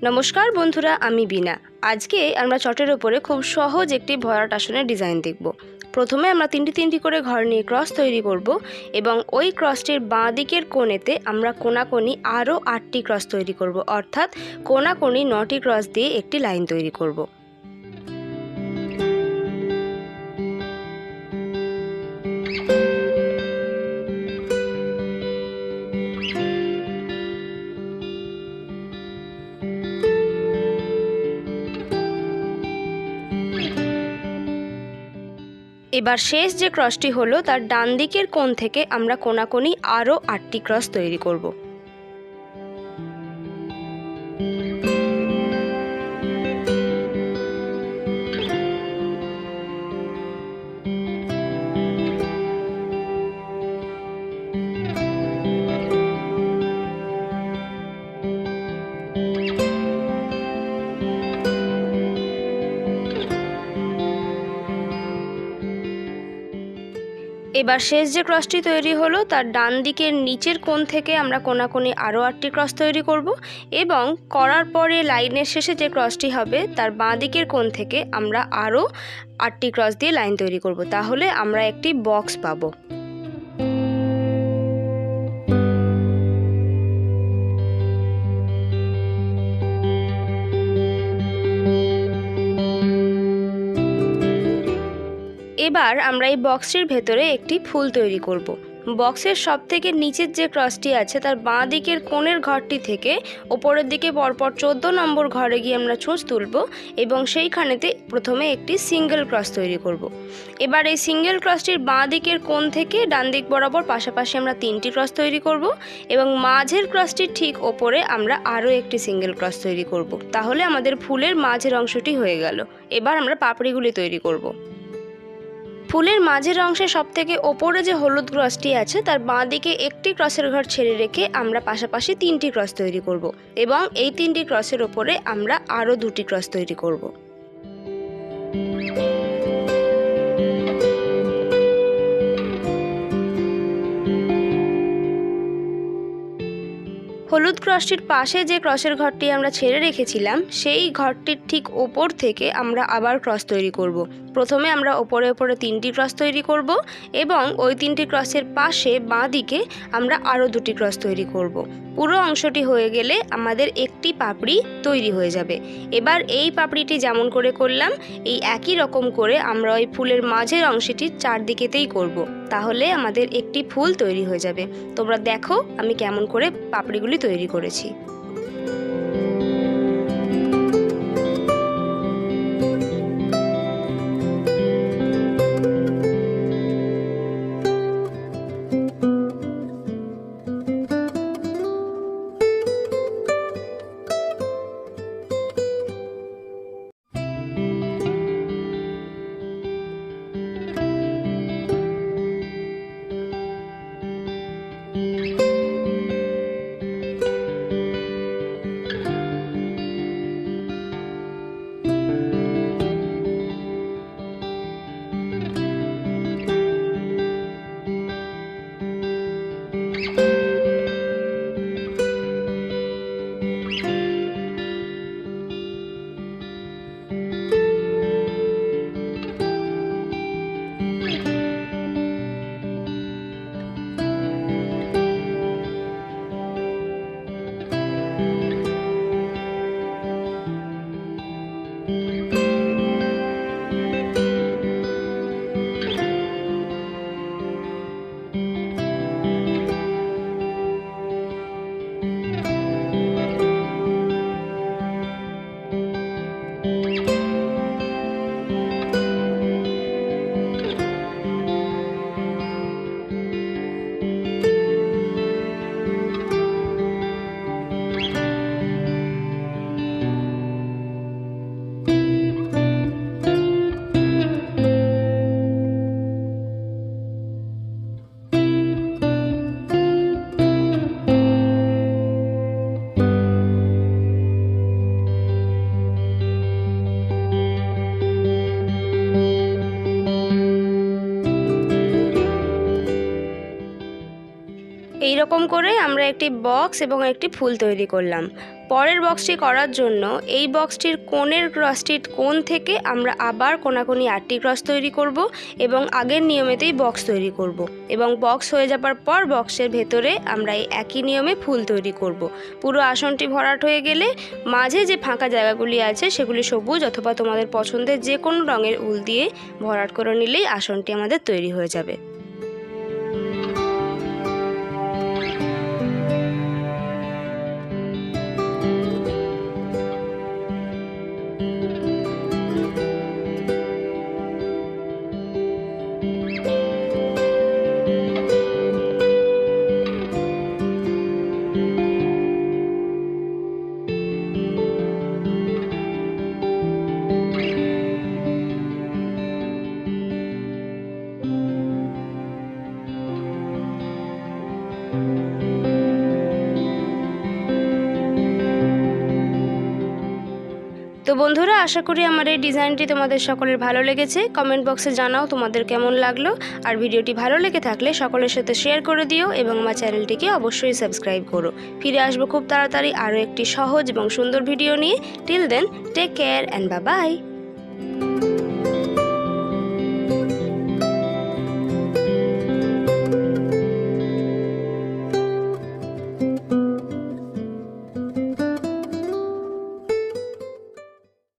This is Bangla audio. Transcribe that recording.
नमस्कार बंधुरा आमी बिना। आज के आमरा चटेर ओपरे खूब सहज एक भराट आसनेर डिजाइन देखब। प्रथमे आमरा तीनटी करे घर निये क्रस तैरी करब एबं ओई क्रसटिर बाँ दिकेर कोणेते आमरा कोनाकोनी आरो 8टी क्रस तैरी करब, अर्थात कोनाकोनी 9टी क्रस दिये एकटी लाइन तैरी करब। এবার শেষ যে ক্রসটি হলো তার ডান দিকের কোণ থেকে আমরা কোনাকুনি আরও 8টি ক্রস তৈরি করব। এবার শেষ যে ক্রসটি তৈরি হলো তার ডান দিকের নিচের কোণ থেকে আমরা কোনাকুনি আরও 8টি ক্রস তৈরি করব এবং করার পরে লাইনের শেষে যে ক্রসটি হবে তার বাঁ দিকের কোণ থেকে আমরা আরও 8টি ক্রস দিয়ে লাইন তৈরি করব। তাহলে আমরা একটি বক্স পাবো। এবার আমরা এই বক্সটির ভেতরে একটি ফুল তৈরি করব। বক্সের সবথেকে নিচের যে ক্রসটি আছে তার বাঁ দিকের কোণের ঘরটি থেকে ওপরের দিকে পরপর 14 নম্বর ঘরে গিয়ে আমরা ছুঁচ তুলব এবং সেইখানেতে প্রথমে একটি সিঙ্গেল ক্রস তৈরি করব। এবার এই সিঙ্গেল ক্রসটির বাঁ দিকের কোণ থেকে ডান দিক বরাবর পাশাপাশি আমরা 3টি ক্রস তৈরি করব এবং মাঝের ক্রসটির ঠিক ওপরে আমরা আরও একটি সিঙ্গেল ক্রস তৈরি করব। তাহলে আমাদের ফুলের মাঝের অংশটি হয়ে গেল। এবার আমরা পাপড়িগুলি তৈরি করব। ফুলের মাঝের অংশে সবথেকে ওপরে যে হলুদ ক্রসটি আছে তার বাঁ দিকে একটি ক্রসের ঘর ছেড়ে রেখে আমরা পাশাপাশি 3টি ক্রস তৈরি করব এবং এই 3টি ক্রসের ওপরে আমরা আরও 2টি ক্রস তৈরি করব। হলুদ ক্রসটির পাশে যে ক্রসের ঘরটি আমরা ছেড়ে রেখেছিলাম সেই ঘরটির ঠিক ওপর থেকে আমরা আবার ক্রস তৈরি করব। প্রথমে আমরা ওপরে 3টি ক্রস তৈরি করব এবং ওই 3টি ক্রসের পাশে বাঁ দিকে আমরা আরও 2টি ক্রস তৈরি করব। পুরো অংশটি হয়ে গেলে আমাদের একটি পাপড়ি তৈরি হয়ে যাবে। এবার এই পাপড়িটি যেমন করে করলাম এই একই রকম করে আমরা ওই ফুলের মাঝের অংশটির চারদিকেতেই করব। তাহলে আমাদের একটি ফুল তৈরি হয়ে যাবে। তোমরা দেখো আমি কেমন করে পাপড়িগুলি তৈরি করেছি। এই রকম করে আমরা একটি বক্স এবং একটি ফুল তৈরি করলাম। পরের বক্সটি করার জন্য এই বক্সটির কোণের ক্রসটির কোণ থেকে আমরা আবার কোনাকুনি 8টি ক্রস তৈরি করব এবং আগের নিয়মেতেই বক্স তৈরি করব এবং বক্স হয়ে যাবার পর বক্সের ভেতরে আমরা এই একই নিয়মে ফুল তৈরি করব। পুরো আসনটি ভরাট হয়ে গেলে মাঝে যে ফাঁকা জায়গাগুলি আছে সেগুলি সবুজ অথবা তোমাদের পছন্দের যে কোনো রঙের উল দিয়ে ভরাট করে নিলেই আসনটি আমাদের তৈরি হয়ে যাবে। তো বন্ধুরা, আশা করি আমার এই ডিজাইনটি তোমাদের সকলের ভালো লেগেছে। কমেন্ট বক্সে জানাও তোমাদের কেমন লাগলো, আর ভিডিওটি ভালো লেগে থাকলে সকলের সাথে শেয়ার করে দিও এবং আমার চ্যানেলটিকে অবশ্যই সাবস্ক্রাইব করো। ফিরে আসবো খুব তাড়াতাড়ি আরও একটি সহজ এবং সুন্দর ভিডিও নিয়ে। Till then, take care and bye by.